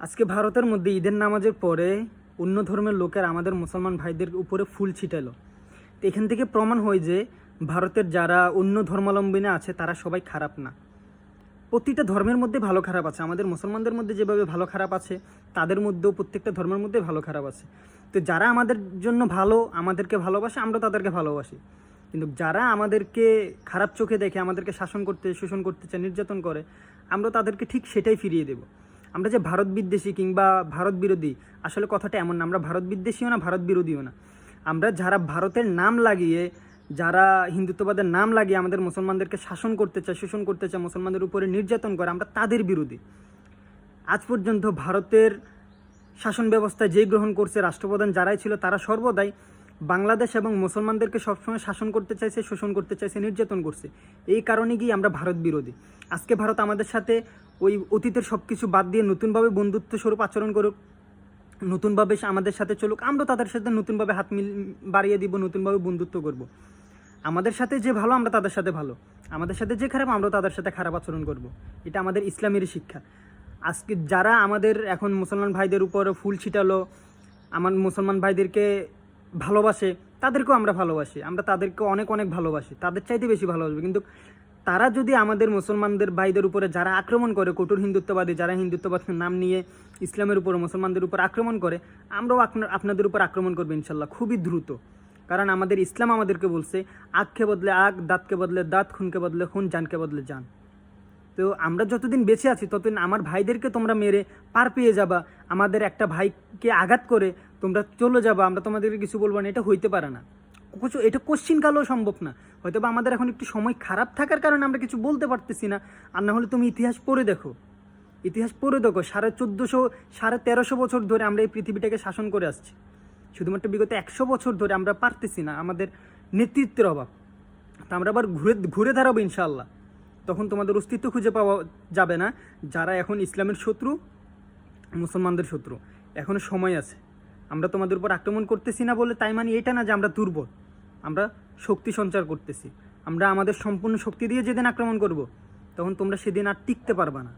আজকে ভারতের মধ্যে ঈদের নামাজের পরে অন্য ধর্মের লোকের আমাদের মুসলমান ভাইদের উপরে ফুল ছিটালো। তো এখান থেকে প্রমাণ হয় যে ভারতের যারা অন্য ধর্মাবলম্বী আছে তারা সবাই খারাপ না। প্রতিটা ধর্মের মধ্যে ভালো খারাপ আছে। আমাদের মুসলমানদের মধ্যে যেভাবে ভালো খারাপ আছে, তাদের মধ্যেও প্রত্যেকটা ধর্মের মধ্যে ভালো খারাপ আছে। তো যারা আমাদের জন্য ভালো, আমাদেরকে ভালোবাসে, আমরা তাদেরকে ভালোবাসি। কিন্তু যারা আমাদেরকে খারাপ চোখে দেখে, আমাদেরকে শাসন করতে, শোষণ করতে চায়, নির্যাতন করে, আমরা তাদেরকে ঠিক সেটাই ফিরিয়ে দেব। আমরা যে ভারত বিদ্বেষী কিংবা ভারত বিরোধী, আসলে কথাটা এমন না। আমরা ভারত বিদ্বেষীও না, ভারত বিরোধীও না। আমরা যারা ভারতের নাম লাগিয়ে, যারা হিন্দুত্ববাদের নাম লাগিয়ে আমাদের মুসলমানদেরকে শাসন করতে চায়, শোষণ করতে চায়, মুসলমানদের উপরে নির্যাতন করে, আমরা তাদের বিরোধী। আজ পর্যন্ত ভারতের শাসন ব্যবস্থা যেই গ্রহণ করছে, রাষ্ট্রপ্রধান যারাই ছিল, তারা সর্বদাই বাংলাদেশ এবং মুসলমানদেরকে সবসময় শাসন করতে চাইছে, শোষণ করতে চাইছে, নির্যাতন করছে। এই কারণে গিয়ে আমরা ভারত বিরোধী। আজকে ভারত আমাদের সাথে ওই অতীতের সব কিছু বাদ দিয়ে নতুনভাবে বন্ধুত্ব স্বরূপ আচরণ করুক, নতুনভাবে আমাদের সাথে চলুক, আমরা তাদের সাথে নতুনভাবে হাত বাড়িয়ে দিব, নতুনভাবে বন্ধুত্ব করব। আমাদের সাথে যে ভালো, আমরা তাদের সাথে ভালো। আমাদের সাথে যে খারাপ, আমরা তাদের সাথে খারাপ আচরণ করব। এটা আমাদের ইসলামেরই শিক্ষা। আজকে যারা আমাদের এখন মুসলমান ভাইদের উপর ফুল ছিটালো, আমার মুসলমান ভাইদেরকে ভালোবাসে, তাদেরকেও আমরা ভালোবাসি। আমরা তাদেরকে অনেক অনেক ভালোবাসি, তাদের চাইতে বেশি ভালোবাসি। কিন্তু তারা যদি আমাদের মুসলমানদের ভাইদের উপরে যারা আক্রমণ করে, কঠোর হিন্দুত্ববাদী, যারা হিন্দুত্ববাদের নাম নিয়ে ইসলামের উপর, মুসলমানদের উপর আক্রমণ করে, আমরাও আপনাদের উপর আক্রমণ করবো ইনশাল্লাহ, খুবই দ্রুত। কারণ আমাদের ইসলাম আমাদেরকে বলছে, আখকে বদলে আখ, দাঁতকে বদলে দাঁত, খুনকে বদলে খুন, জানকে বদলে জান। তো আমরা যতদিন বেঁচে আছি ততদিন আমার ভাইদেরকে তোমরা মেরে পার পেয়ে যাবা, আমাদের একটা ভাইকে আঘাত করে তোমরা চলে যাবা, আমরা তোমাদেরকে কিছু বলবো না, এটা হইতে পারে না। এটা কোশ্চিনকালেও সম্ভব না। হয়তো বা আমাদের এখন একটু সময় খারাপ থাকার কারণে আমরা কিছু বলতে পারতেছি না। আর না হলে তুমি ইতিহাস পড়ে দেখো, 1350 বছর ধরে আমরা এই পৃথিবীটাকে শাসন করে আসছি। শুধুমাত্র বিগত 100 বছর ধরে আমরা পারতেছি না, আমাদের নেতৃত্বের অভাব। তা আমরা আবার ঘুরে দাঁড়াবো ইনশাআল্লাহ। তখন তোমাদের অস্তিত্ব খুঁজে পাওয়া যাবে না, যারা এখন ইসলামের শত্রু, মুসলমানদের শত্রু। এখনো সময় আছে। আমরা তোমাদের উপর আক্রমণ করতেছি না বলে তাই মানে এটা না যে আমরা দুর্বল। আমরা শক্তি সঞ্চার করতেছি। আমরা আমাদের সম্পূর্ণ শক্তি দিয়ে যেদিন আক্রমণ করব, তখন তোমরা সেদিন আর টিকতে পারবে না।